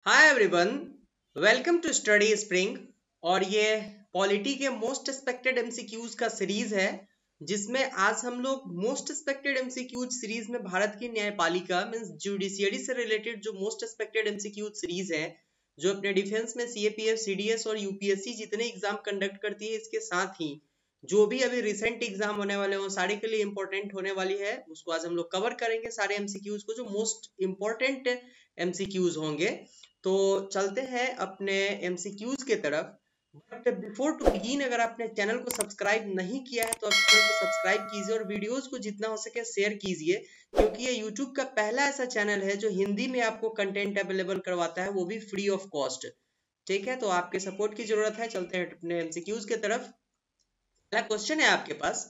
Hi everyone, welcome to study spring. और ये polity के मोस्ट एक्सपेक्टेड एमसीक्यूज का सीरीज है, जिसमें आज हम लोग मोस्ट एक्सपेक्टेड एमसीक्यूज सीरीज में भारत की न्यायपालिका मींस जुडिशियरी से रिलेटेड जो मोस्ट एक्सपेक्टेड एमसीक्यूज सीरीज है, जो अपने डिफेंस में सीएपीएफ, सीडीएस और यूपीएससी जितने एग्जाम कंडक्ट करती है, इसके साथ ही जो भी अभी रिसेंट एग्जाम होने वाले हैं सारे के लिए इंपॉर्टेंट होने वाली है, उसको आज हम लोग कवर करेंगे। सारे एमसीक्यूज को जो मोस्ट इंपॉर्टेंट एमसीक्यूज होंगे, तो चलते हैं अपने एमसीक्यूज के तरफ। बट बिफोर टू बिगिन, अगर आपने चैनल को सब्सक्राइब नहीं किया है तो आप चैनल को सब्सक्राइब कीजिए और वीडियोस को जितना हो सके शेयर कीजिए, क्योंकि ये यूट्यूब का पहला ऐसा चैनल है जो हिंदी में आपको कंटेंट अवेलेबल करवाता है, वो भी फ्री ऑफ कॉस्ट। ठीक है, तो आपके सपोर्ट की जरूरत है। चलते हैं अपने एमसीक्यूज के तरफ। पहला क्वेश्चन है आपके पास,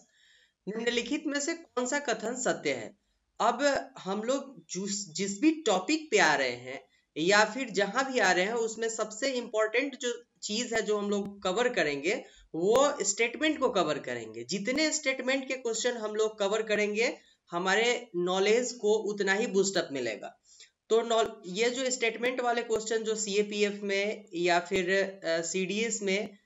निम्नलिखित में से कौन सा कथन सत्य है। अब हम लोग जिस भी टॉपिक पे आ रहे हैं या फिर जहां भी आ रहे हैं, उसमें सबसे इंपॉर्टेंट जो चीज है जो हम लोग कवर करेंगे, वो स्टेटमेंट को कवर करेंगे। जितने स्टेटमेंट के क्वेश्चन हम लोग कवर करेंगे, हमारे नॉलेज को उतना ही बूस्टअप मिलेगा। तो ये जो स्टेटमेंट वाले क्वेश्चन जो सीएपीएफ में या फिर सीडीएस में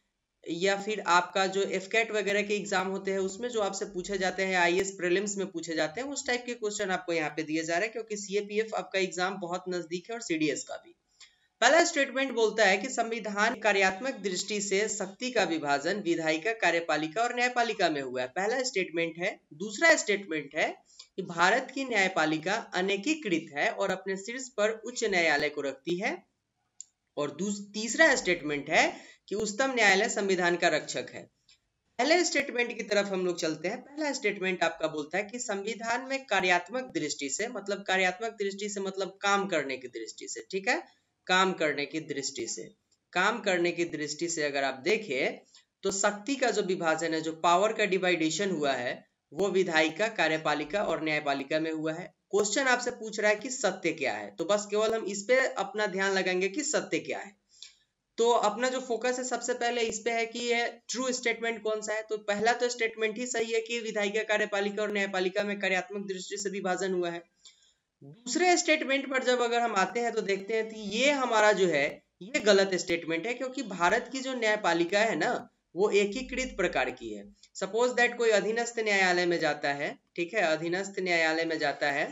या फिर आपका जो एफकेट वगैरह के एग्जाम होते हैं, उसमें जो आपसे पूछे जाते हैं, आईएएस प्रीलिम्स में पूछे जाते हैं, उस टाइप के क्वेश्चन आपको यहाँ पे दिए जा रहे हैं, क्योंकि सीएपीएफ आपका एग्जाम बहुत नजदीक है और सीडीएस का भी। पहला स्टेटमेंट बोलता है कि संविधान कार्यात्मक दृष्टि से शक्ति का विभाजन विधायिका, कार्यपालिका और न्यायपालिका में हुआ है। पहला स्टेटमेंट है। दूसरा स्टेटमेंट है कि भारत की न्यायपालिका अनेकीकृत है और अपने शीर्ष पर उच्च न्यायालय को रखती है। और तीसरा स्टेटमेंट है कि उच्चतम न्यायालय संविधान का रक्षक है। पहले स्टेटमेंट की तरफ हम लोग चलते हैं। पहला स्टेटमेंट आपका बोलता है कि संविधान में कार्यात्मक दृष्टि से, मतलब कार्यात्मक दृष्टि से मतलब काम करने की दृष्टि से, ठीक है, काम करने की दृष्टि से, काम करने की दृष्टि से अगर आप देखें तो शक्ति का जो विभाजन है, जो पावर का डिवाइडेशन हुआ है, वो विधायिका, कार्यपालिका और न्यायपालिका में हुआ है। क्वेश्चन आपसे पूछ रहा है कि सत्य क्या है, तो बस केवल हम इस पे अपना ध्यान लगाएंगे कि सत्य क्या है। तो अपना जो फोकस है सबसे पहले इस पे है कि ये ट्रू स्टेटमेंट कौन सा है। तो पहला तो स्टेटमेंट ही सही है कि विधायिका, कार्यपालिका और न्यायपालिका में कार्यात्मक दृष्टि से विभाजन हुआ है। दूसरे स्टेटमेंट पर जब अगर हम आते हैं तो देखते हैं कि ये हमारा जो है ये गलत स्टेटमेंट है, क्योंकि भारत की जो न्यायपालिका है ना, वो एकीकृत प्रकार की है। सपोज दैट कोई अधीनस्थ न्यायालय में जाता है, ठीक है, अधीनस्थ न्यायालय में जाता है,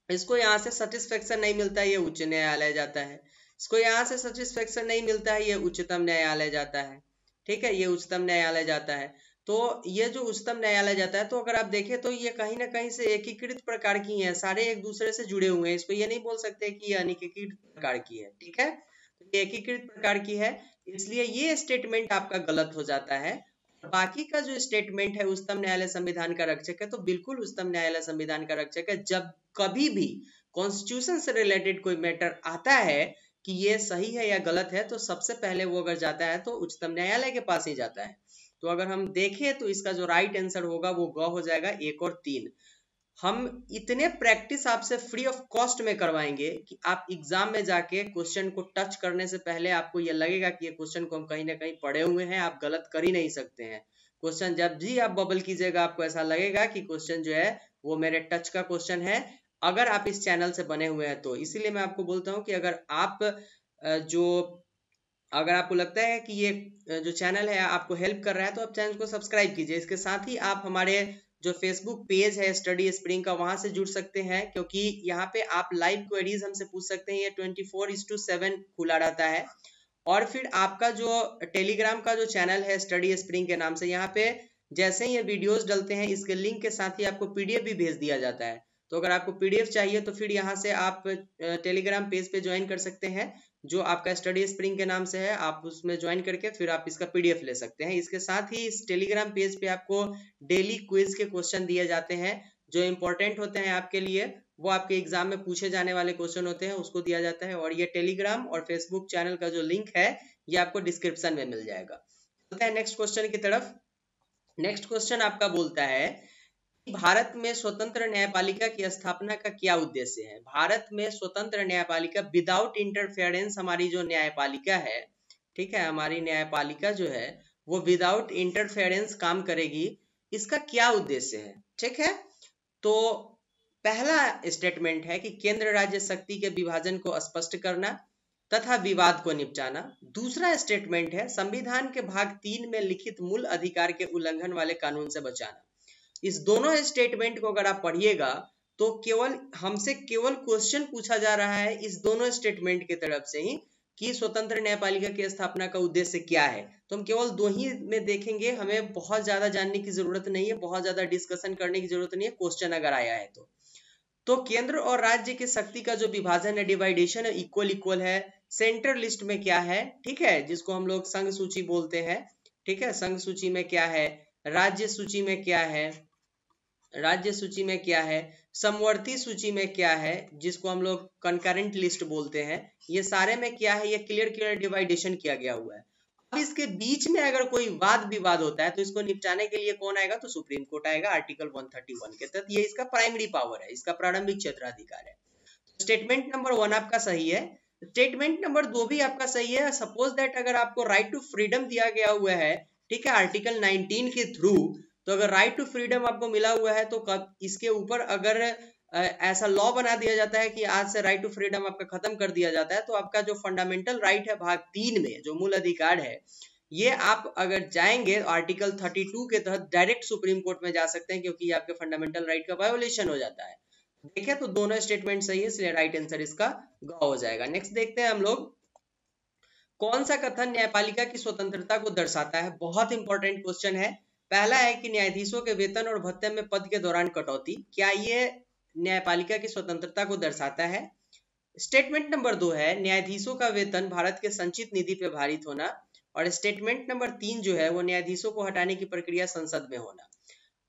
इसको यहाँ से सेटिस्फेक्शन नहीं मिलता है, ये उच्च न्यायालय जाता है। इसको यहाँ से सेटिस्फेक्शन नहीं मिलता है, ये उच्चतम न्यायालय जाता है। ठीक है, ये उच्चतम न्यायालय जाता है। तो ये जो उच्चतम न्यायालय जाता है, तो अगर आप देखें तो ये कहीं ना कहीं से एकीकृत प्रकार की हैं, सारे एक दूसरे से जुड़े हुए हैं। इसको ये नहीं बोल सकते कि ये अनेकीकृत प्रकार की है। ठीक है, तो ये एकीकृत प्रकार की है, इसलिए ये स्टेटमेंट आपका गलत हो जाता है। बाकी का जो स्टेटमेंट है, उच्चतम न्यायालय संविधान का रक्षक है, तो बिल्कुल उच्चतम न्यायालय संविधान का रक्षक है। जब कभी भी कॉन्स्टिट्यूशन से रिलेटेड कोई मैटर आता है कि ये सही है या गलत है, तो सबसे पहले वो अगर जाता है तो उच्चतम न्यायालय के पास ही जाता है। तो अगर हम देखें तो इसका जो राइट आंसर होगा वो ग हो जाएगा 1 और 3। हम इतने प्रैक्टिस आपसे फ्री ऑफ कॉस्ट में करवाएंगे कि आप एग्जाम में जाके क्वेश्चन को टच करने से पहले आपको ये लगेगा कि ये क्वेश्चन को हम कहीं ना कहीं पढ़े हुए हैं, आप गलत कर ही नहीं सकते हैं। क्वेश्चन जब भी आप बबल कीजिएगा, आपको ऐसा लगेगा कि क्वेश्चन जो है वो मेरे टच का क्वेश्चन है, अगर आप इस चैनल से बने हुए हैं तो। इसीलिए मैं आपको बोलता हूँ कि अगर आपको लगता है कि ये जो चैनल है आपको हेल्प कर रहा है, तो आप चैनल को सब्सक्राइब कीजिए। इसके साथ ही आप हमारे जो फेसबुक पेज है स्टडी स्प्रिंग का, वहां से जुड़ सकते हैं, क्योंकि यहाँ पे आप लाइव क्वेरीज हमसे पूछ सकते हैं। ये 24/7 खुला रहता है। और फिर आपका जो टेलीग्राम का जो चैनल है स्टडी स्प्रिंग के नाम से, यहाँ पे जैसे ही ये वीडियोस डलते हैं, इसके लिंक के साथ ही आपको पीडीएफ भी भेज दिया जाता है। तो अगर आपको पीडीएफ चाहिए तो फिर यहाँ से आप टेलीग्राम पेज पे ज्वाइन कर सकते हैं, जो आपका स्टडी स्प्रिंग के नाम से है। आप उसमें ज्वाइन करके फिर आप इसका पीडीएफ ले सकते हैं। इसके साथ ही इस टेलीग्राम पेज पे आपको डेली क्विज के क्वेश्चन दिए जाते हैं, जो इंपॉर्टेंट होते हैं आपके लिए, वो आपके एग्जाम में पूछे जाने वाले क्वेश्चन होते हैं, उसको दिया जाता है। और ये टेलीग्राम और फेसबुक चैनल का जो लिंक है, ये आपको डिस्क्रिप्शन में मिल जाएगा। चलते हैं नेक्स्ट क्वेश्चन की तरफ। नेक्स्ट क्वेश्चन आपका बोलता है, भारत में स्वतंत्र न्यायपालिका की स्थापना का क्या उद्देश्य है। भारत में स्वतंत्र न्यायपालिका विदाउट इंटरफेरेंस, हमारी जो न्यायपालिका है, ठीक है, हमारी न्यायपालिका जो है वो विदाउट इंटरफेरेंस काम करेगी। इसका क्या उद्देश्य है, ठीक है। तो पहला स्टेटमेंट है कि केंद्र राज्य शक्ति के विभाजन को स्पष्ट करना। तथा विवाद को निपटाना। दूसरा स्टेटमेंट है संविधान के भाग 3 में लिखित मूल अधिकार के उल्लंघन वाले कानून से बचाना। इस दोनों स्टेटमेंट को अगर आप पढ़िएगा तो केवल हमसे केवल क्वेश्चन पूछा जा रहा है इस दोनों स्टेटमेंट की तरफ से ही कि स्वतंत्र न्यायपालिका की स्थापना का उद्देश्य क्या है। तो हम केवल दो ही में देखेंगे, हमें बहुत ज्यादा जानने की जरूरत नहीं है, बहुत ज्यादा डिस्कशन करने की जरूरत नहीं है, क्वेश्चन अगर आया है तो केंद्र और राज्य की शक्ति का जो विभाजन है, डिवाइडेशन है, इक्वल इक्वल है। सेंट्रल लिस्ट में क्या है, ठीक है, जिसको हम लोग संघ सूची बोलते हैं, ठीक है, संघ सूची में क्या है, राज्य सूची में क्या है, राज्य सूची में क्या है, समवर्ती सूची में क्या है जिसको हम लोग कंकरेंट लिस्ट बोलते हैं, ये सारे में क्या है, ये क्लियर डिवाइडेशन किया गया हुआ है। अब इसके बीच में अगर कोई वाद विवाद होता है तो इसको निपटाने के लिए कौन आएगा, तो सुप्रीम कोर्ट आएगा आर्टिकल 131 के तहत। ये इसका प्राइमरी पावर है, इसका प्रारंभिक क्षेत्राधिकार है। स्टेटमेंट नंबर 1 आपका सही है। स्टेटमेंट नंबर 2 भी आपका सही है। सपोज दैट अगर आपको राइट टू फ्रीडम दिया गया हुआ है, ठीक है, आर्टिकल 19 के थ्रू, तो अगर राइट टू फ्रीडम आपको मिला हुआ है तो कब इसके ऊपर अगर ऐसा लॉ बना दिया जाता है कि आज से राइट टू फ्रीडम आपका खत्म कर दिया जाता है, तो आपका जो फंडामेंटल राइट है भाग 3 में जो मूल अधिकार है, ये आप अगर जाएंगे आर्टिकल 32 के तहत डायरेक्ट सुप्रीम कोर्ट में जा सकते हैं, क्योंकि आपके फंडामेंटल राइट का वायोलेशन हो जाता है। देखें तो दोनों स्टेटमेंट सही है, इसलिए राइट आंसर इसका ग हो जाएगा। नेक्स्ट देखते हैं हम लोग, कौन सा कथन न्यायपालिका की स्वतंत्रता को दर्शाता है। बहुत इंपॉर्टेंट क्वेश्चन है। पहला है कि न्यायाधीशों के वेतन और भत्ते में पद के दौरान कटौती, क्या ये न्यायपालिका की स्वतंत्रता को दर्शाता है। स्टेटमेंट नंबर 2 है न्यायाधीशों का वेतन भारत के संचित निधि पे भारित होना। और स्टेटमेंट नंबर 3 जो है वो न्यायाधीशों को हटाने की प्रक्रिया संसद में होना।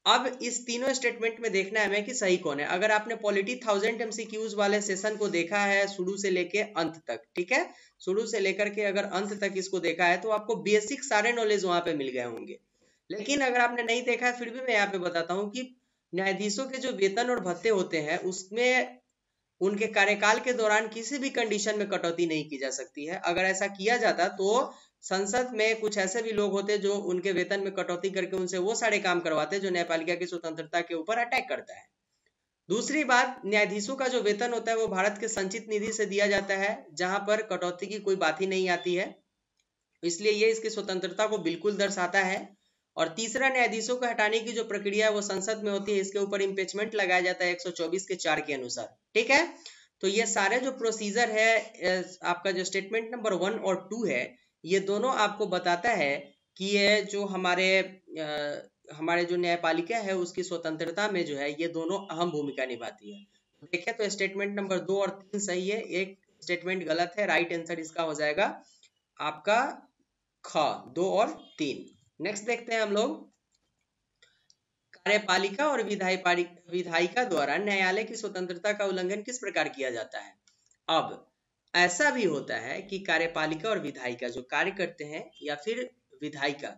अब इस तीनों स्टेटमेंट में देखना है हमें कि सही कौन है। अगर आपने पॉलिटी 1000 MCQs वाले सेशन को देखा है शुरू से लेके अंत तक, ठीक है, शुरू से लेकर के अगर अंत तक इसको देखा है तो आपको बेसिक सारे नॉलेज वहां पे मिल गए होंगे। लेकिन अगर आपने नहीं देखा है फिर भी मैं यहाँ पे बताता हूँ कि न्यायाधीशों के जो वेतन और भत्ते होते हैं उसमें उनके कार्यकाल के दौरान किसी भी कंडीशन में कटौती नहीं की जा सकती है। अगर ऐसा किया जाता तो संसद में कुछ ऐसे भी लोग होते जो उनके वेतन में कटौती करके उनसे वो सारे काम करवाते जो न्यायपालिका की स्वतंत्रता के ऊपर अटैक करता है। दूसरी बात, न्यायाधीशों का जो वेतन होता है वो भारत के संचित निधि से दिया जाता है, जहां पर कटौती की कोई बात ही नहीं आती है, इसलिए ये इसकी स्वतंत्रता को बिल्कुल दर्शाता है। और तीसरा, न्यायाधीशों को हटाने की जो प्रक्रिया है वो संसद में होती है, इसके ऊपर इम्पीचमेंट लगाया जाता है 124 के 4 के अनुसार, ठीक है। तो ये सारे जो प्रोसीजर है आपका जो स्टेटमेंट नंबर 1 और 2 है, ये दोनों आपको बताता है कि ये जो हमारे जो न्यायपालिका है उसकी स्वतंत्रता में जो है ये दोनों अहम भूमिका निभाती है। देखें तो स्टेटमेंट नंबर 2 और 3 सही है, एक स्टेटमेंट गलत है। राइट आंसर इसका हो जाएगा आपका ख, 2 और 3। नेक्स्ट देखते हैं हम लोग, कार्यपालिका और विधायिका द्वारा न्यायालय की स्वतंत्रता का उल्लंघन किस प्रकार किया जाता है। अब ऐसा भी होता है कि कार्यपालिका और विधायिका जो कार्य करते हैं या फिर विधायिका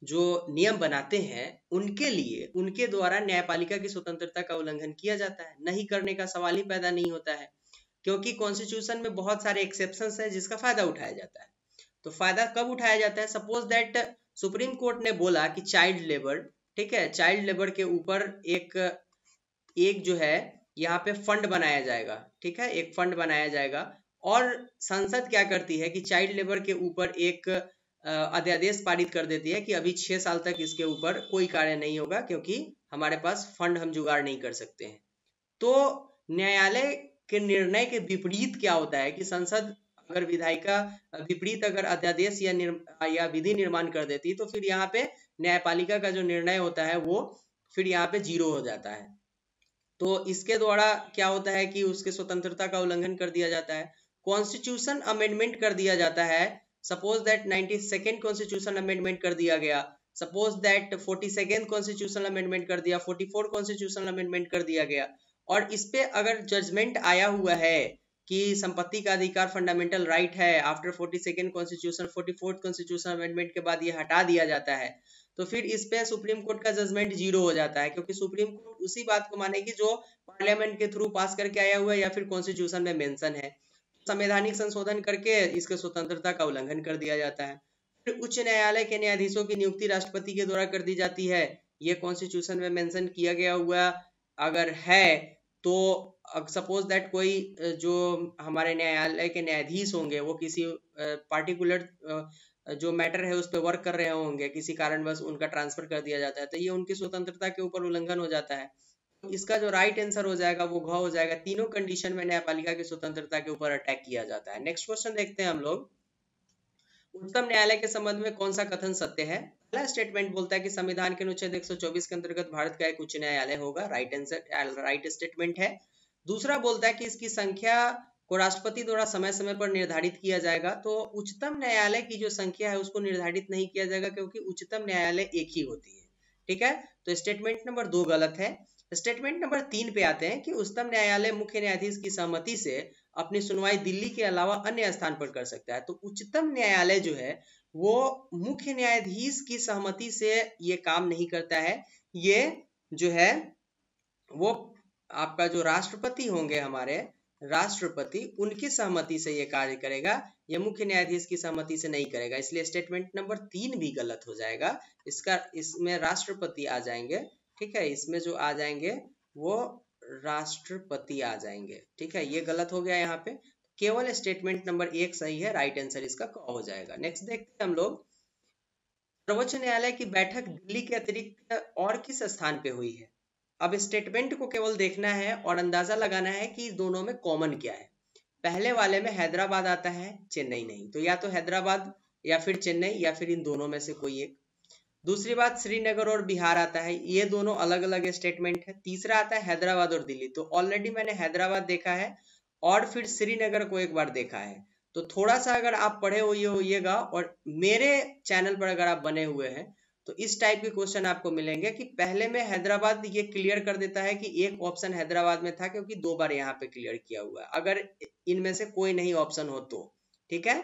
जो नियम बनाते हैं उनके लिए उनके द्वारा न्यायपालिका की स्वतंत्रता का उल्लंघन किया जाता है। नहीं करने का सवाल ही पैदा नहीं होता है, क्योंकि कॉन्स्टिट्यूशन में बहुत सारे एक्सेप्शंस है जिसका फायदा उठाया जाता है। तो फायदा कब उठाया जाता है, सपोज दैट सुप्रीम कोर्ट ने बोला कि चाइल्ड लेबर, ठीक है, चाइल्ड लेबर के ऊपर एक जो है यहाँ पे फंड बनाया जाएगा, ठीक है, एक फंड बनाया जाएगा। और संसद क्या करती है कि चाइल्ड लेबर के ऊपर एक अध्यादेश पारित कर देती है कि अभी 6 साल तक इसके ऊपर कोई कार्य नहीं होगा, क्योंकि हमारे पास फंड हम जुगाड़ नहीं कर सकते हैं। तो न्यायालय के निर्णय के विपरीत क्या होता है कि संसद अगर विधायिका विपरीत अगर अध्यादेश या विधि निर्माण कर देती तो फिर यहाँ पे न्यायपालिका का जो निर्णय होता है वो फिर यहाँ पे 0 हो जाता है। तो इसके द्वारा क्या होता है कि उसके स्वतंत्रता का उल्लंघन कर दिया जाता है। कॉन्स्टिट्यूशन अमेंडमेंट कर दिया जाता है, suppose that 92nd constitution amendment कर दिया गया, suppose that 42nd constitution amendment कर दिया, 44 कॉन्स्टिट्यूशन अमेंडमेंट कर दिया गया। और इस पे अगर जजमेंट आया हुआ है कि संपत्ति का अधिकार फंडामेंटल राइट है, after 42nd constitution 44th constitution amendment के बाद ये हटा दिया जाता है, तो फिर इस पे सुप्रीम कोर्ट का जजमेंट 0 हो जाता है, क्योंकि सुप्रीम कोर्ट उसी बात को मानेगी जो पार्लियामेंट के थ्रू पास करके आया हुआ है या फिर कॉन्स्टिट्यूशन में मेंशन है। संवैधानिक संशोधन करके इसके स्वतंत्रता का उल्लंघन कर दिया जाता है। फिर उच्च न्यायालय के न्यायाधीशों की नियुक्ति राष्ट्रपति के द्वारा कर दी जाती है। ये कॉन्स्टिट्यूशन में मेंशन किया गया हुआ अगर है तो सपोज दैट कोई जो हमारे न्यायालय के न्यायाधीश होंगे वो किसी पार्टिकुलर जो मैटर है उस पर वर्क कर रहे होंगे, किसी कारणवश उनका ट्रांसफर कर दिया जाता है, तो ये उनकी स्वतंत्रता के ऊपर उल्लंघन हो जाता है। तो इसका जो राइट आंसर हो जाएगा वो घ हो जाएगा। तीनों कंडीशन में न्यायपालिका की स्वतंत्रता के ऊपर अटैक किया जाता है। नेक्स्ट क्वेश्चन देखते हैं हम लोग, उच्चतम न्यायालय के संबंध में कौन सा कथन सत्य है? पहला स्टेटमेंट बोलता है कि संविधान के अनुच्छेद 124 के अंतर्गत भारत का एक उच्च न्यायालय होगा, राइट आंसर, राइट स्टेटमेंट है। दूसरा बोलता है कि इसकी संख्या को राष्ट्रपति द्वारा समय समय पर निर्धारित किया जाएगा। तो उच्चतम न्यायालय की जो संख्या है उसको निर्धारित नहीं किया जाएगा क्योंकि उच्चतम न्यायालय एक ही होती है। ठीक है, तो स्टेटमेंट नंबर 2 गलत है। स्टेटमेंट नंबर 3 पे आते हैं कि उच्चतम न्यायालय मुख्य न्यायाधीश की सहमति से अपनी सुनवाई दिल्ली के अलावा अन्य स्थान पर कर सकता है। तो उच्चतम न्यायालय जो है वो मुख्य न्यायाधीश की सहमति से ये काम नहीं करता है। ये जो है वो आपका जो राष्ट्रपति होंगे, हमारे राष्ट्रपति, उनकी सहमति से ये कार्य करेगा, ये मुख्य न्यायाधीश की सहमति से नहीं करेगा। इसलिए स्टेटमेंट नंबर 3 भी गलत हो जाएगा। इसमें राष्ट्रपति आ जाएंगे। ठीक है, इसमें जो आ जाएंगे वो राष्ट्रपति आ जाएंगे। ठीक है, ये गलत हो गया यहाँ पे। केवल स्टेटमेंट नंबर 1 सही है, राइट आंसर इसका क हो जाएगा। नेक्स्ट देखते हैं हम लोग, सर्वोच्च न्यायालय की बैठक दिल्ली के अतिरिक्त और किस स्थान पे हुई है? अब स्टेटमेंट को केवल देखना है और अंदाजा लगाना है कि दोनों में कॉमन क्या है। पहले वाले में हैदराबाद आता है, चेन्नई नहीं, तो या तो हैदराबाद या फिर चेन्नई या फिर इन दोनों में से कोई एक। दूसरी बात, श्रीनगर और बिहार आता है, ये दोनों अलग अलग स्टेटमेंट है। तीसरा आता है हैदराबाद और दिल्ली, तो ऑलरेडी मैंने हैदराबाद देखा है और फिर श्रीनगर को एक बार देखा है। तो थोड़ा सा अगर आप पढ़े हुए होइएगा और मेरे चैनल पर अगर आप बने हुए हैं तो इस टाइप के क्वेश्चन आपको मिलेंगे कि पहले में हैदराबाद ये क्लियर कर देता है कि एक ऑप्शन हैदराबाद में था क्योंकि 2 बार यहाँ पे क्लियर किया हुआ है, अगर इनमें से कोई नहीं ऑप्शन हो तो। ठीक है,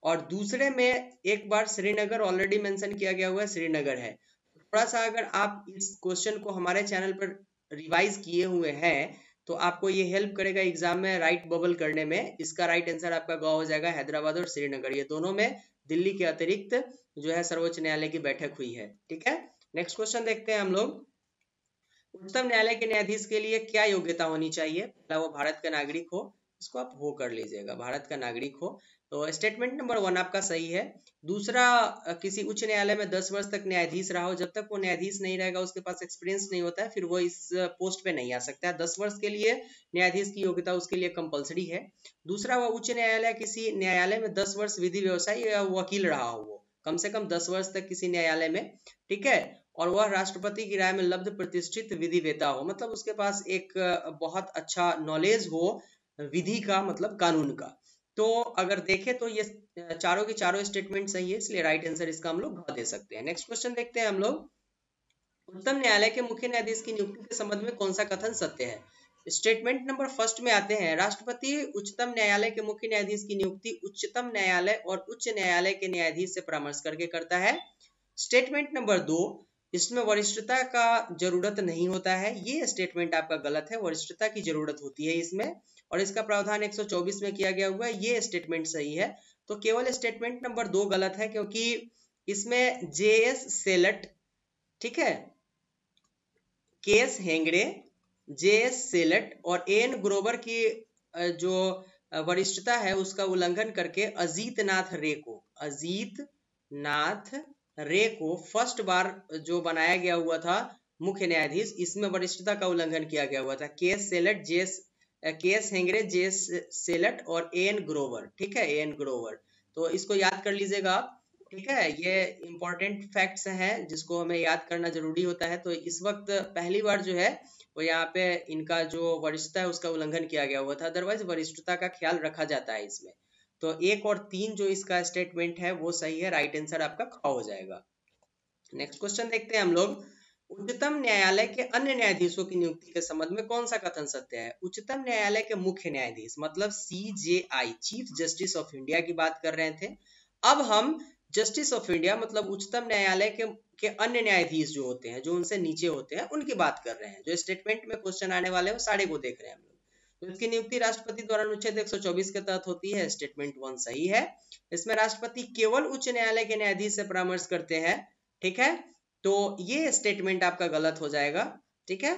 और दूसरे में एक बार श्रीनगर ऑलरेडी मेंशन किया गया हुआ है, श्रीनगर है। थोड़ा सा अगर आप इस क्वेश्चन को हमारे चैनल पर रिवाइज किए हुए हैं तो आपको ये हेल्प करेगा एग्जाम में राइट बबल करने में। इसका राइट आंसर आपका ग हो जाएगा हैदराबाद और श्रीनगर, ये दोनों में दिल्ली के अतिरिक्त जो है सर्वोच्च न्यायालय की बैठक हुई है। ठीक है, नेक्स्ट क्वेश्चन देखते हैं हम लोग, उच्चतम न्यायालय के न्यायाधीश के लिए क्या योग्यता होनी चाहिए? पहला, वो भारत का नागरिक हो, इसको आप हो कर लीजिएगा, भारत का नागरिक हो। तो स्टेटमेंट नंबर 1 आपका सही है। दूसरा, किसी उच्च न्यायालय में 10 वर्ष तक न्यायाधीश रहा हो, जब तक वो न्यायाधीश नहीं रहेगा उसके पास एक्सपीरियंस नहीं होता है, फिर वो इस पोस्ट पे नहीं आ सकता है। 10 वर्ष के लिए न्यायाधीश की योग्यता उसके लिए कंपलसरी है। दूसरा, वो उच्च न्यायालय किसी न्यायालय में 10 वर्ष विधि व्यवसायी या वकील रहा हो, वो कम से कम 10 वर्ष तक किसी न्यायालय में। ठीक है, और वह राष्ट्रपति की राय में लब्ध प्रतिष्ठित विधि वेता हो, मतलब उसके पास एक बहुत अच्छा नॉलेज हो विधि का, मतलब कानून का। तो अगर देखें तो ये चारों की चारों स्टेटमेंट सही है, इसलिए राइट आंसर इसका हम लोग दे सकते हैं। नेक्स्ट क्वेश्चन देखते हैं हम लोग, उच्चतम न्यायालय के मुख्य न्यायाधीश की नियुक्ति के संबंध में कौन सा कथन सत्य है? स्टेटमेंट नंबर 1 में आते हैं, राष्ट्रपति उच्चतम न्यायालय के मुख्य न्यायाधीश की नियुक्ति उच्चतम न्यायालय और उच्च न्यायालय के न्यायाधीश से परामर्श करके करता है। स्टेटमेंट नंबर 2, इसमें वरिष्ठता का जरूरत नहीं होता है, ये स्टेटमेंट आपका गलत है, वरिष्ठता की जरूरत होती है इसमें, और इसका प्रावधान 124 में किया गया हुआ है, ये स्टेटमेंट सही है। तो केवल स्टेटमेंट नंबर 2 गलत है क्योंकि इसमें JS सेलट, ठीक है, KS हेंगड़े, JS सेलट और AN ग्रोवर की जो वरिष्ठता है उसका उल्लंघन करके अजीत नाथ रे को फर्स्ट बार जो बनाया गया हुआ था मुख्य न्यायाधीश, इसमें वरिष्ठता का उल्लंघन किया गया हुआ था। KS हेंगड़े, JS सेलट और AN ग्रोवर। ठीक है, AN ग्रोवर, तो इसको याद कर लीजिएगा आप। ठीक है, ये इंपॉर्टेंट फैक्ट्स हैं जिसको हमें याद करना जरूरी होता है। तो इस वक्त पहली बार जो है वो यहाँ पे इनका जो वरिष्ठता है उसका उल्लंघन किया गया हुआ था, अदरवाइज वरिष्ठता का ख्याल रखा जाता है इसमें। तो 1 और 3 जो इसका स्टेटमेंट है वो सही है, राइट आंसर आपका ख हो जाएगा। नेक्स्ट क्वेश्चन देखते हैं हम लोग, उच्चतम न्यायालय के अन्य न्यायाधीशों की नियुक्ति के संबंध में कौन सा कथन सत्य है? उच्चतम न्यायालय के मुख्य न्यायाधीश मतलब CJI, chief justice of India की बात कर रहे थे। अब हम जस्टिस ऑफ इंडिया मतलब उच्चतम न्यायालय के अन्य न्यायाधीश जो होते हैं, जो उनसे नीचे होते हैं, उनकी बात कर रहे हैं। जो स्टेटमेंट में क्वेश्चन आने वाले हैं वो सारे को देख रहे हैं हम लोग। तो इसकी नियुक्ति राष्ट्रपति द्वारा अनुच्छेद 124 के तहत होती है, स्टेटमेंट 1 सही है। इसमें राष्ट्रपति केवल उच्च न्यायालय के न्यायाधीश से परामर्श करते हैं। ठीक है, तो ये स्टेटमेंट आपका गलत हो जाएगा। ठीक है,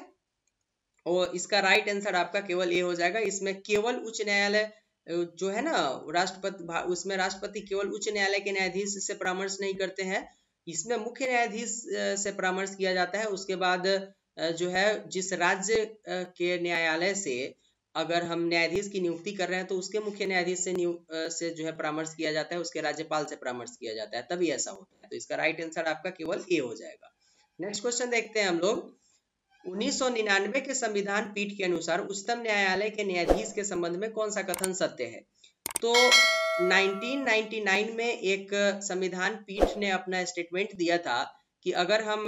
और इसका राइट आंसर आपका केवल ए हो जाएगा। इसमें केवल उच्च न्यायालय जो है ना, राष्ट्रपति, उसमें राष्ट्रपति केवल उच्च न्यायालय के न्यायाधीश से परामर्श नहीं करते हैं, इसमें मुख्य न्यायाधीश से परामर्श किया जाता है। उसके बाद जो है जिस राज्य के न्यायालय से अगर हम न्यायाधीश की नियुक्ति कर रहे हैं तो उसके मुख्य न्यायाधीश से जो है परामर्श किया जाता है, उसके राज्यपाल से परामर्श किया जाता है, तभी ऐसा होता है। तो इसका राइट आंसर आपका केवल ए हो जाएगा। नेक्स्ट क्वेश्चन देखते हैं हम लोग। 1999 के संविधान पीठ के अनुसार उच्चतम न्यायालय के न्यायाधीश के संबंध में कौन सा कथन सत्य है? तो 1999 में एक संविधान पीठ ने अपना स्टेटमेंट दिया था कि अगर हम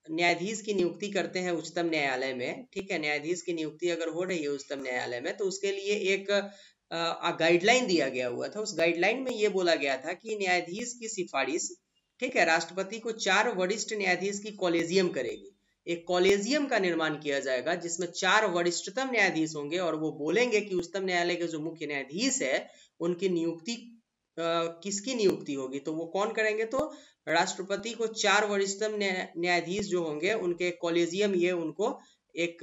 न्यायाधीश की नियुक्ति करते हैं उच्चतम न्यायालय में, ठीक है, न्यायाधीश की नियुक्ति अगर हो रही है उच्चतम न्यायालय में, तो उसके लिए एक गाइडलाइन दिया गया हुआ था। उस गाइडलाइन में ये बोला गया था कि न्यायाधीश की सिफारिश, ठीक है, राष्ट्रपति को 4 वरिष्ठ न्यायाधीश की कॉलेजियम करेगी। एक कॉलेजियम का निर्माण किया जाएगा जिसमें 4 वरिष्ठतम न्यायाधीश होंगे और वो बोलेंगे कि उच्चतम न्यायालय के जो मुख्य न्यायाधीश है उनकी नियुक्ति किसकी नियुक्ति होगी। तो वो कौन करेंगे? तो राष्ट्रपति को 4 वरिष्ठतम न्यायाधीश जो होंगे उनके कॉलेजियम ये उनको एक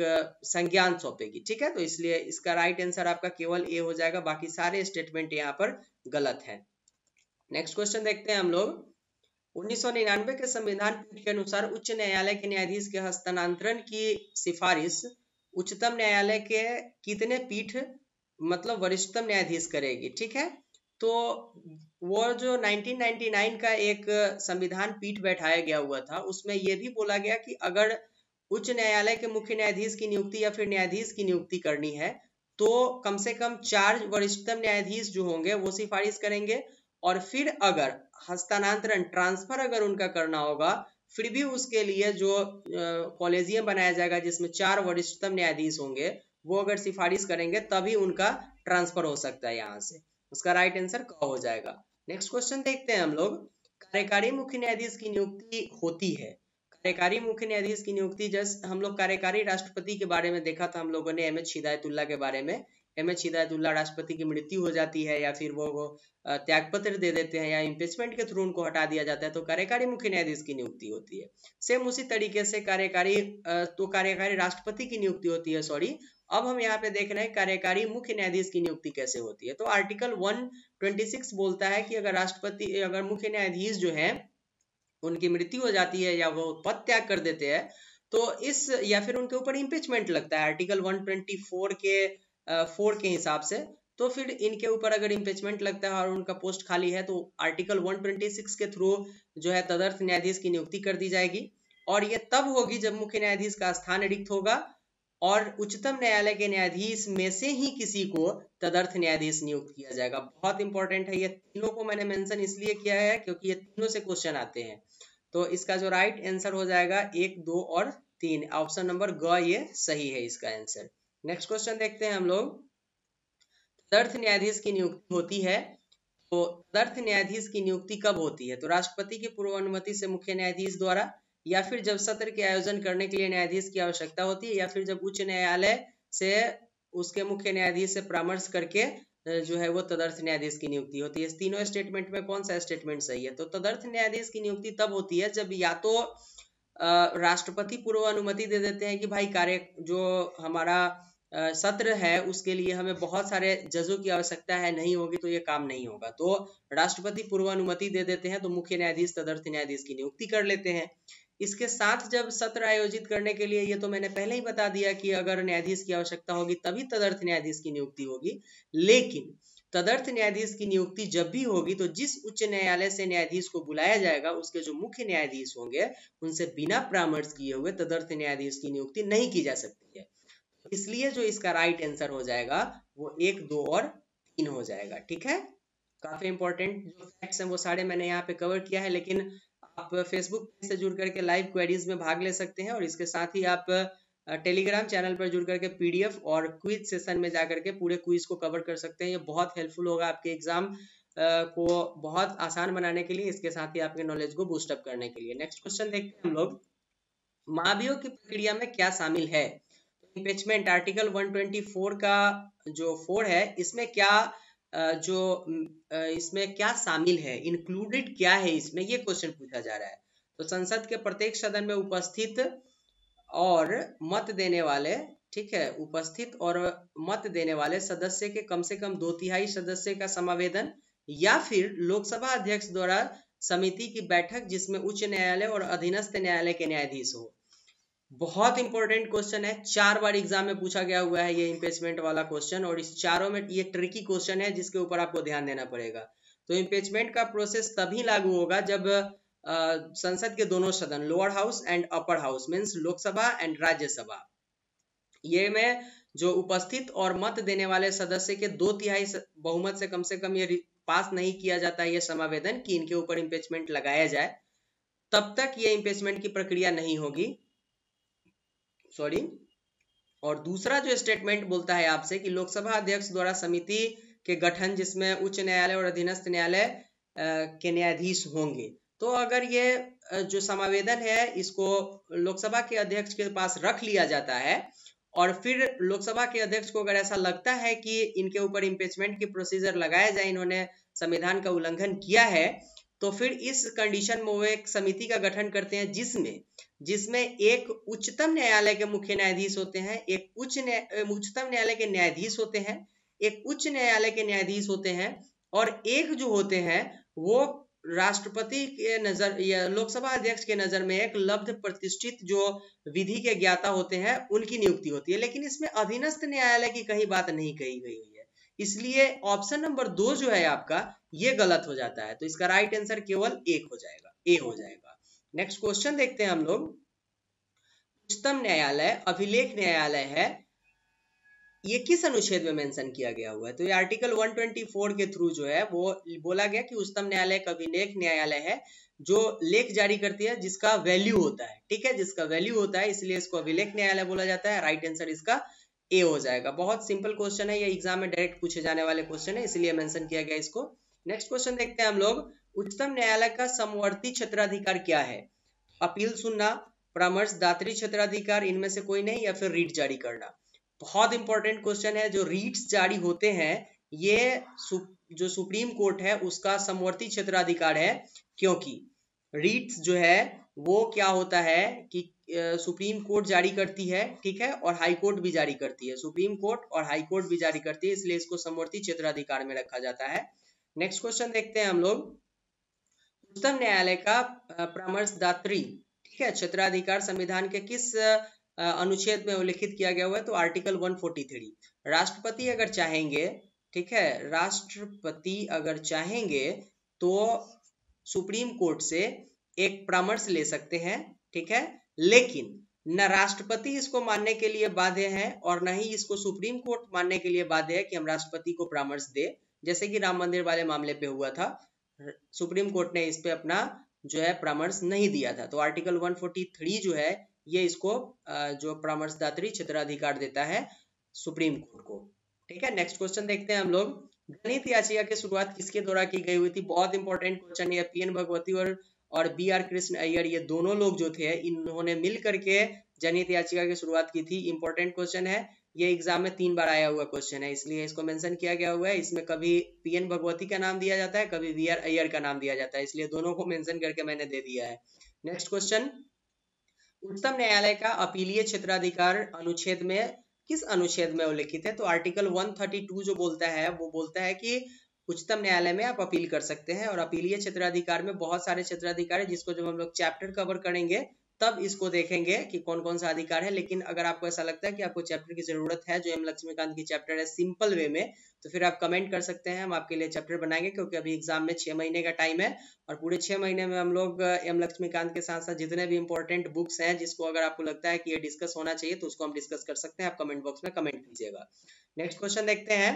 संज्ञान सौंपेगी, ठीक है। तो इसलिए इसका राइट आंसर आपका केवल ए हो जाएगा, बाकी सारे स्टेटमेंट यहाँ पर गलत है। नेक्स्ट क्वेश्चन देखते हैं हम लोग। 1999 के संविधान पीठ के अनुसार उच्च न्यायालय के न्यायाधीश के हस्तांतरण की सिफारिश उच्चतम न्यायालय के कितने पीठ मतलब वरिष्ठतम न्यायाधीश करेगी, ठीक है। तो वो जो 1999 का एक संविधान पीठ बैठाया गया हुआ था उसमें यह भी बोला गया कि अगर उच्च न्यायालय के मुख्य न्यायाधीश की नियुक्ति या फिर न्यायाधीश की नियुक्ति करनी है तो कम से कम 4 वरिष्ठतम न्यायाधीश जो होंगे वो सिफारिश करेंगे, और फिर अगर हस्तांतरण ट्रांसफर अगर उनका करना होगा फिर भी उसके लिए जो कॉलेजियम बनाया जाएगा जिसमें 4 वरिष्ठतम न्यायाधीश होंगे वो अगर सिफारिश करेंगे तभी उनका ट्रांसफर हो सकता है यहाँ से। उसका राइट आंसर क हो जाएगा। नेक्स्ट क्वेश्चन देखते हैं हम लोग। कार्यकारी मुख्य न्यायाधीश की नियुक्ति होती है। कार्यकारी मुख्य न्यायाधीश की नियुक्ति, जैसे हम लोग कार्यकारी राष्ट्रपति के बारे में देखा था हम लोगों ने एम एच हिदायतुल्ला के बारे में। एम एच हिदायतुल्ला राष्ट्रपति की मृत्यु हो जाती है या फिर वो त्यागपत्र दे देते हैं या इम्पीचमेंट के थ्रू उनको हटा दिया जाता है तो कार्यकारी मुख्य न्यायाधीश की नियुक्ति होती है। सेम उसी तरीके से कार्यकारी राष्ट्रपति की नियुक्ति होती है, सॉरी। अब हम यहाँ पे देख रहे हैं कार्यकारी मुख्य न्यायाधीश की नियुक्ति कैसे होती है। तो आर्टिकल 126 बोलता है कि अगर मुख्य न्यायाधीश जो है उनकी मृत्यु हो जाती है या वो पद त्याग कर देते हैं तो इस या फिर उनके ऊपर इम्पीचमेंट लगता है आर्टिकल 124 के 4 के हिसाब से, तो फिर इनके ऊपर अगर इम्पीचमेंट लगता है और उनका पोस्ट खाली है तो आर्टिकल 126 के थ्रू जो है तदर्थ न्यायाधीश की नियुक्ति कर दी जाएगी। और ये तब होगी जब मुख्य न्यायाधीश का स्थान रिक्त होगा और उच्चतम न्यायालय के न्यायाधीश में से ही किसी को तदर्थ न्यायाधीश नियुक्त किया जाएगा। बहुत इंपॉर्टेंट है, ये तीनों को मैंने मेंशन इसलिए किया है क्योंकि ये तीनों से क्वेश्चन आते हैं। तो इसका जो राइट आंसर हो जाएगा 1, 2 और 3, ऑप्शन नंबर ग ये सही है इसका आंसर। नेक्स्ट क्वेश्चन देखते हैं हम लोग। तदर्थ न्यायाधीश की नियुक्ति होती है तो तदर्थ न्यायाधीश की नियुक्ति कब होती है? तो राष्ट्रपति की पूर्व अनुमति से मुख्य न्यायाधीश द्वारा, या फिर जब सत्र के आयोजन करने के लिए न्यायाधीश की आवश्यकता होती है, या फिर जब उच्च न्यायालय से उसके मुख्य न्यायाधीश से परामर्श करके जो है वो तदर्थ न्यायाधीश की नियुक्ति होती है। इस तीनों स्टेटमेंट में कौन सा स्टेटमेंट सही है? तो तदर्थ न्यायाधीश की नियुक्ति तब होती है जब या तो राष्ट्रपति पूर्व अनुमति दे देते हैं कि भाई कार्य जो हमारा सत्र है उसके लिए हमें बहुत सारे जजों की आवश्यकता है, नहीं होगी तो ये काम नहीं होगा, तो राष्ट्रपति पूर्व अनुमति दे देते हैं तो मुख्य न्यायाधीश तदर्थ न्यायाधीश की नियुक्ति कर लेते हैं। इसके साथ जब सत्र आयोजित करने के लिए, ये तो मैंने पहले ही बता दिया कि अगर न्यायाधीश की आवश्यकता होगी तभी तदर्थ न्यायाधीश की नियुक्ति होगी, लेकिन तदर्थ न्यायाधीश की नियुक्ति जब भी होगी तो जिस उच्च न्यायालय से न्यायाधीश को बुलाया जाएगा उसके जो मुख्य न्यायाधीश होंगे उनसे बिना परामर्श किए हुए तदर्थ न्यायाधीश की नियुक्ति नहीं की जा सकती है। इसलिए जो इसका राइट आंसर हो जाएगा वो 1, 2 और 3 हो जाएगा, ठीक है। काफी इंपॉर्टेंट जो फैक्ट्स हैं वो सारे मैंने यहाँ पे कवर किया है, लेकिन आप फेसबुक से जुड़ करके लाइव क्वेरीज में भाग ले सकते हैं और इसके साथ ही आप टेलीग्राम चैनल पर जुड़ करके पीडीएफ और क्विज सेशन में जाकर के पूरे क्विज को कवर कर सकते हैं। ये बहुत हेल्पफुल होगा आपके एग्जाम को बहुत आसान बनाने के लिए, इसके साथ ही आपके नॉलेज को बूस्टअप करने के लिए। नेक्स्ट क्वेश्चन देखते हैं हम लोग। महाभियोग की प्रक्रिया में क्या शामिल है? इम्पीचमेंट आर्टिकल 124 का जो 4 है इसमें क्या शामिल है, इंक्लूडेड क्या है इसमें, ये क्वेश्चन पूछा जा रहा है। तो संसद के प्रत्येक सदन में उपस्थित और मत देने वाले, ठीक है, उपस्थित और मत देने वाले सदस्य के कम से कम 2/3 सदस्य का समावेदन, या फिर लोकसभा अध्यक्ष द्वारा समिति की बैठक जिसमें उच्च न्यायालय और अधीनस्थ न्यायालय के न्यायाधीश हो। बहुत इंपॉर्टेंट क्वेश्चन है, 4 बार एग्जाम में पूछा गया हुआ है ये इम्पीचमेंट वाला क्वेश्चन, और इस चारों में ये ट्रिकी क्वेश्चन है जिसके ऊपर आपको ध्यान देना पड़ेगा। तो इम्पीचमेंट का प्रोसेस तभी लागू होगा जब संसद के दोनों सदन, lower house and upper house, means Lok Sabha and Rajya Sabha, ये में जो उपस्थित और मत देने वाले सदस्य के 2/3 बहुमत से कम ये पास नहीं किया जाता है ये समावेदन कि इनके ऊपर इम्पीचमेंट लगाया जाए, तब तक ये इम्पीचमेंट की प्रक्रिया नहीं होगी। सॉरी। और दूसरा जो स्टेटमेंट बोलता है आपसे कि लोकसभा अध्यक्ष द्वारा समिति के गठन जिसमें उच्च न्यायालय और अधीनस्थ न्यायालय के न्यायाधीश होंगे, तो अगर ये जो समावेदन है इसको लोकसभा के अध्यक्ष के पास रख लिया जाता है और फिर लोकसभा के अध्यक्ष को अगर ऐसा लगता है कि इनके ऊपर इम्पीचमेंट की प्रोसीजर लगाया जाए, इन्होंने संविधान का उल्लंघन किया है, तो फिर इस कंडीशन में वो एक समिति का गठन करते हैं जिसमें एक उच्चतम न्यायालय के मुख्य न्यायाधीश होते हैं, एक उच्चतम न्यायालय के न्यायाधीश होते हैं, एक उच्च न्यायालय के न्यायाधीश होते हैं, और एक जो होते हैं वो राष्ट्रपति के नजर या लोकसभा अध्यक्ष के नजर में एक लब्ध प्रतिष्ठित जो विधि के ज्ञाता होते हैं उनकी नियुक्ति होती है। लेकिन इसमें अधीनस्थ न्यायालय की कहीं बात नहीं कही गई हुई है, इसलिए ऑप्शन नंबर 2 जो है आपका ये गलत हो जाता है। तो इसका राइट आंसर केवल एक हो जाएगा, ए हो जाएगा। नेक्स्ट क्वेश्चन देखते हैं हम लोग। उच्चतम न्यायालय अभिलेख न्यायालय है, ये किस अनुच्छेद में मेंशन किया गया हुआ है? तो ये आर्टिकल 124 के थ्रू जो है वो बोला गया कि उच्चतम न्यायालय एक अभिलेख न्यायालय है जो लेख जारी करती है जिसका वैल्यू होता है, ठीक है, जिसका वैल्यू होता है, इसलिए इसको अभिलेख न्यायालय बोला जाता है। राइट आंसर इसका ए हो जाएगा। बहुत सिंपल क्वेश्चन है, ये एग्जाम में डायरेक्ट पूछे जाने वाले क्वेश्चन है, इसलिए मेंशन किया गया इसको। नेक्स्ट क्वेश्चन देखते हैं हम लोग। उच्चतम न्यायालय का समवर्ती क्षेत्राधिकार क्या है? अपील सुनना, परामर्श दात्री क्षेत्राधिकार, इनमें से कोई नहीं, या फिर रीट जारी करना। बहुत इंपॉर्टेंट क्वेश्चन है। जो रीट्स जारी होते हैं ये जो सुप्रीम कोर्ट है उसका समवर्ती क्षेत्राधिकार है, क्योंकि रीट्स जो है वो क्या होता है कि सुप्रीम कोर्ट जारी करती है, ठीक है, और हाई कोर्ट भी जारी करती है, सुप्रीम कोर्ट और हाई कोर्ट भी जारी करती है, इसलिए इसको समवर्ती क्षेत्राधिकार में रखा जाता है। नेक्स्ट क्वेश्चन देखते हैं हम लोग। उच्चतम न्यायालय का परामर्शदात्री, ठीक है, क्षेत्राधिकार संविधान के किस अनुच्छेद में उल्लेखित किया गया हुआ है? तो आर्टिकल 143। राष्ट्रपति अगर चाहेंगे, ठीक है, राष्ट्रपति अगर चाहेंगे तो सुप्रीम कोर्ट से एक परामर्श ले सकते हैं, ठीक है, लेकिन न राष्ट्रपति इसको मानने के लिए बाध्य है और न ही इसको सुप्रीम कोर्ट मानने के लिए बाध्य है कि हम राष्ट्रपति को परामर्श दे, जैसे कि राम मंदिर वाले मामले पे हुआ था, सुप्रीम कोर्ट ने इस पे अपना जो है परामर्श नहीं दिया था। तो आर्टिकल 143 जो है ये इसको जो परामर्शदात्री क्षेत्राधिकार देता है सुप्रीम कोर्ट को, ठीक है। नेक्स्ट क्वेश्चन देखते हैं हम लोग। जनहित याचिका की शुरुआत किसके द्वारा की गई हुई थी? बहुत इंपॉर्टेंट क्वेश्चन है। पीएन भगवती और बी.आर. कृष्ण अय्यर, ये दोनों लोग जो थे इन्होंने मिल करके जनहित याचिका की शुरुआत की थी। इंपॉर्टेंट क्वेश्चन है, ये एग्जाम में 3 बार आया हुआ क्वेश्चन है, इसलिए इसको मेंशन किया गया हुआ है। इसमें कभी पीएन भगवती का नाम दिया जाता है, कभी बी.आर. अय्यर का नाम दिया जाता है, इसलिए दोनों को मेंशन करके मैंने दे दिया है। Next question. उच्चतम न्यायालय का अपीलीय क्षेत्राधिकार अनुच्छेद में किस अनुच्छेद में उल्लेखित है? तो आर्टिकल 132 जो बोलता है वो बोलता है कि उच्चतम न्यायालय में आप अपील कर सकते हैं, और अपीलीय क्षेत्राधिकार में बहुत सारे क्षेत्राधिकार है जिसको जब हम लोग चैप्टर कवर करेंगे तब इसको देखेंगे कि कौन कौन सा अधिकार है। लेकिन अगर आपको ऐसा लगता है कि आपको चैप्टर की जरूरत है जो एम लक्ष्मीकांत की चैप्टर है सिंपल वे में, तो फिर आप कमेंट कर सकते हैं, हम आपके लिए चैप्टर बनाएंगे, क्योंकि अभी एग्जाम में 6 महीने का टाइम है और पूरे 6 महीने में हम लोग एम लक्ष्मीकांत के साथ साथ जितने भी इंपॉर्टेंट बुक्स हैं जिसको अगर आपको लगता है कि ये डिस्कस होना चाहिए तो उसको हम डिस्कस कर सकते हैं। आप कमेंट बॉक्स में कमेंट कीजिएगा। नेक्स्ट क्वेश्चन देखते हैं।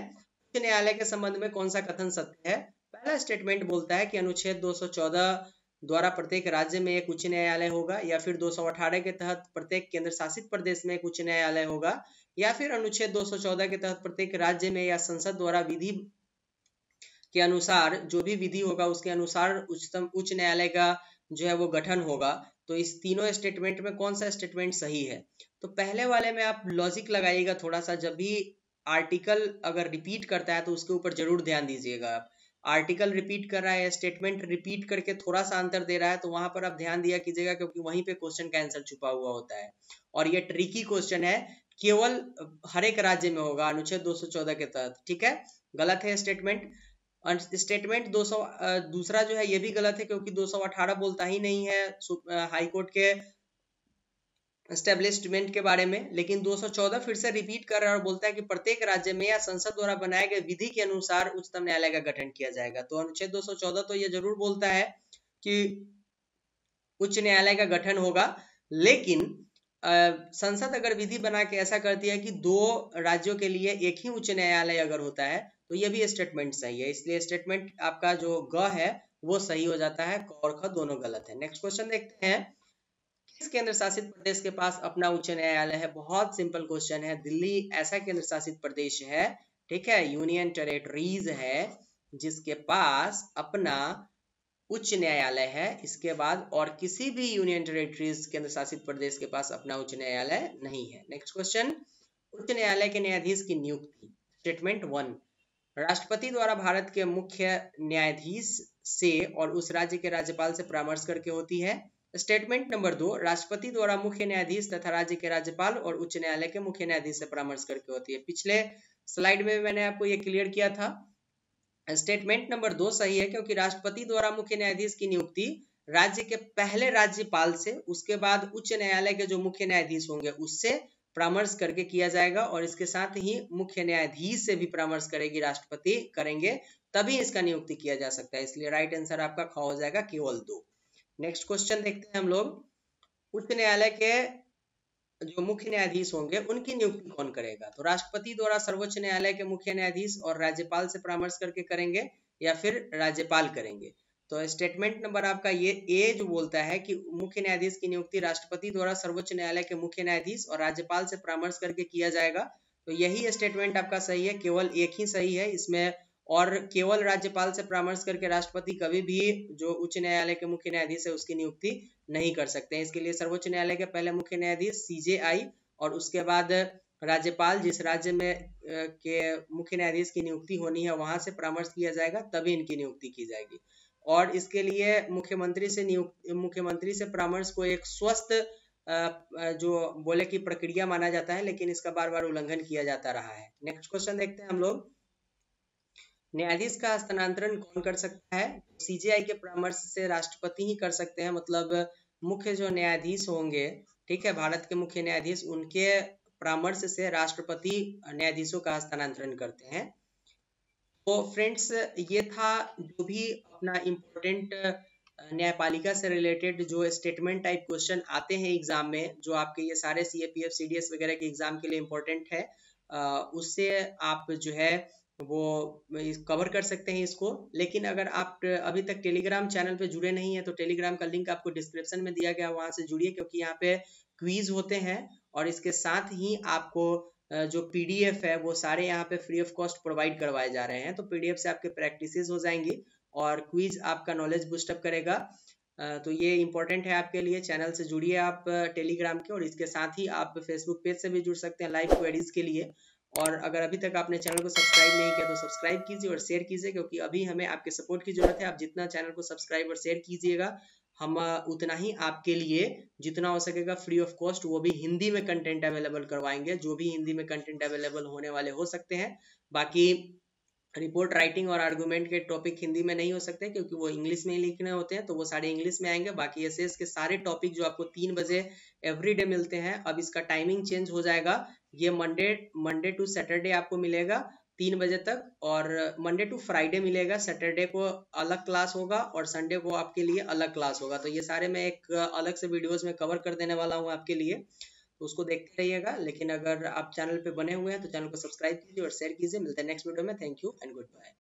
उच्च न्यायालय के संबंध में कौन सा कथन सत्य है? पहला स्टेटमेंट बोलता है कि अनुच्छेद 214 द्वारा प्रत्येक राज्य में एक उच्च न्यायालय होगा, या फिर 218 के तहत प्रत्येक केंद्र शासित प्रदेश में एक उच्च न्यायालय होगा, या फिर अनुच्छेद 214 के तहत प्रत्येक राज्य में या संसद द्वारा विधि के अनुसार जो भी विधि होगा उसके अनुसार उच्च न्यायालय का जो है वो गठन होगा। तो इस तीनों स्टेटमेंट में कौन सा स्टेटमेंट सही है? तो पहले वाले में आप लॉजिक लगाइएगा थोड़ा सा, जब भी आर्टिकल अगर रिपीट करता है तो उसके ऊपर जरूर ध्यान दीजिएगा। आप आर्टिकल रिपीट कर रहा है, स्टेटमेंट रिपीट करके थोड़ा सा अंतर दे रहा है, तो वहां पर आप ध्यान दिया कीजिएगा, क्योंकि वहीं पे क्वेश्चन का आंसर छुपा हुआ होता है। और ये ट्रिकी क्वेश्चन है केवल हर एक राज्य में होगा अनुच्छेद 214 के तहत। ठीक है, गलत है स्टेटमेंट। स्टेटमेंट 200 दूसरा जो है ये भी गलत है, क्योंकि 218 बोलता ही नहीं है हाई कोर्ट के एस्टेब्लिशमेंट के बारे में, लेकिन 214 फिर से रिपीट कर रहा है और बोलता है कि प्रत्येक राज्य में या संसद द्वारा बनाए गए विधि के अनुसार उच्चतम न्यायालय का गठन किया जाएगा। तो अनुच्छेद 214 तो ये जरूर बोलता है कि उच्च न्यायालय का गठन होगा, लेकिन संसद अगर विधि बना के ऐसा करती है कि 2 राज्यों के लिए एक ही उच्च न्यायालय अगर होता है तो ये भी स्टेटमेंट सही है। इसलिए स्टेटमेंट आपका जो ग है वो सही हो जाता है, क और ख दोनों गलत है। नेक्स्ट क्वेश्चन देखते हैं, किस केंद्र शासित प्रदेश के पास अपना उच्च न्यायालय है? बहुत सिंपल क्वेश्चन है, दिल्ली ऐसा केंद्र शासित प्रदेश है, ठीक है, यूनियन टेरेटरीज है जिसके पास अपना उच्च न्यायालय है। इसके बाद और किसी भी यूनियन टेरेटरीज केंद्र शासित प्रदेश के पास अपना उच्च न्यायालय नहीं है। नेक्स्ट क्वेश्चन, उच्च न्यायालय के न्यायाधीश की नियुक्ति। स्टेटमेंट 1, राष्ट्रपति द्वारा भारत के मुख्य न्यायाधीश से और उस राज्य के राज्यपाल से परामर्श करके होती है। स्टेटमेंट नंबर 2, राष्ट्रपति द्वारा मुख्य न्यायाधीश तथा राज्य के राज्यपाल और उच्च न्यायालय के मुख्य न्यायाधीश से परामर्श करके होती है। पिछले स्लाइड में मैंने आपको ये क्लियर किया था। स्टेटमेंट नंबर 2 सही है, क्योंकि राष्ट्रपति द्वारा मुख्य न्यायाधीश की नियुक्ति राज्य के पहले राज्यपाल से, उसके बाद उच्च न्यायालय के जो मुख्य न्यायाधीश होंगे उससे परामर्श करके किया जाएगा, और इसके साथ ही मुख्य न्यायाधीश से भी परामर्श करेगी राष्ट्रपति करेंगे, तभी इसका नियुक्ति किया जा सकता है। इसलिए राइट आंसर आपका ख हो जाएगा, केवल 2। नेक्स्ट क्वेश्चन देखते हैं हम लोग, उच्च न्यायालय के जो मुख्य न्यायाधीश होंगे उनकी नियुक्ति कौन करेगा? तो राष्ट्रपति द्वारा सर्वोच्च न्यायालय के मुख्य न्यायाधीश और राज्यपाल से परामर्श करके करेंगे या फिर राज्यपाल करेंगे? तो स्टेटमेंट नंबर आपका ये ए जो बोलता है कि मुख्य न्यायाधीश की नियुक्ति राष्ट्रपति द्वारा सर्वोच्च न्यायालय के मुख्य न्यायाधीश और राज्यपाल से परामर्श करके किया जाएगा। तो यही स्टेटमेंट आपका सही है, केवल एक ही सही है इसमें, और केवल राज्यपाल से परामर्श करके राष्ट्रपति कभी भी जो उच्च न्यायालय के मुख्य न्यायाधीश है उसकी नियुक्ति नहीं कर सकते हैं। इसके लिए सर्वोच्च न्यायालय के पहले मुख्य न्यायाधीश CJI और उसके बाद राज्यपाल, जिस राज्य में के मुख्य न्यायाधीश की नियुक्ति होनी है वहां से परामर्श किया जाएगा, तभी इनकी नियुक्ति की जाएगी। और इसके लिए मुख्यमंत्री से परामर्श को एक स्वस्थ जो बोले की प्रक्रिया माना जाता है, लेकिन इसका बार बार उल्लंघन किया जाता रहा है। नेक्स्ट क्वेश्चन देखते हैं हम लोग, न्यायाधीश का हस्तांतरण कौन कर सकता है? CJI के परामर्श से राष्ट्रपति ही कर सकते हैं, मतलब मुख्य जो न्यायाधीश होंगे, ठीक है, भारत के मुख्य न्यायाधीश, उनके परामर्श से राष्ट्रपति न्यायाधीशों का हस्तांतरण करते हैं। तो फ्रेंड्स ये था जो भी अपना इम्पोर्टेंट न्यायपालिका से रिलेटेड जो स्टेटमेंट टाइप क्वेश्चन आते हैं एग्जाम में, जो आपके ये सारे CAPF CDS वगैरह के एग्जाम के लिए इम्पोर्टेंट है, उससे आप जो है वो कवर कर सकते हैं इसको। लेकिन अगर आप अभी तक टेलीग्राम चैनल पे जुड़े नहीं है तो टेलीग्राम का लिंक आपको डिस्क्रिप्शन में दिया गया, वहां से जुड़िए, क्योंकि यहाँ पे क्विज होते हैं और इसके साथ ही आपको जो PDF है वो सारे यहाँ पे फ्री ऑफ कॉस्ट प्रोवाइड करवाए जा रहे हैं। तो PDF से आपके प्रैक्टिसेस हो जाएंगी और क्विज आपका नॉलेज बूस्टअप करेगा। तो ये इंपॉर्टेंट है आपके लिए। चैनल से जुड़िए आप टेलीग्राम के, और इसके साथ ही आप फेसबुक पेज से भी जुड़ सकते हैं लाइव क्वेरीज के लिए। और अगर अभी तक आपने चैनल को सब्सक्राइब नहीं किया तो सब्सक्राइब कीजिए और शेयर कीजिए, क्योंकि अभी हमें आपके सपोर्ट की जरूरत है। आप जितना चैनल को सब्सक्राइब और शेयर कीजिएगा, हम उतना ही आपके लिए जितना हो सकेगा फ्री ऑफ कॉस्ट, वो भी हिंदी में कंटेंट अवेलेबल करवाएंगे। जो भी हिंदी में कंटेंट अवेलेबल होने वाले हो सकते हैं, बाकी रिपोर्ट राइटिंग और आर्गुमेंट के टॉपिक हिंदी में नहीं हो सकते क्योंकि वो इंग्लिश में ही लिखने होते हैं, तो वो सारे इंग्लिश में आएंगे। बाकी एसएस के सारे टॉपिक जो आपको 3 बजे एवरीडे मिलते हैं, अब इसका टाइमिंग चेंज हो जाएगा। ये मंडे टू सैटरडे आपको मिलेगा 3 बजे तक, और मंडे टू फ्राइडे मिलेगा। सैटरडे को अलग क्लास होगा और संडे को आपके लिए अलग क्लास होगा। तो ये सारे मैं एक अलग से वीडियोस में कवर कर देने वाला हूँ आपके लिए, तो उसको देखते रहिएगा। लेकिन अगर आप चैनल पे बने हुए हैं तो चैनल को सब्सक्राइब कीजिए और शेयर कीजिए। मिलते हैं नेक्स्ट वीडियो में। Thank you and good bye.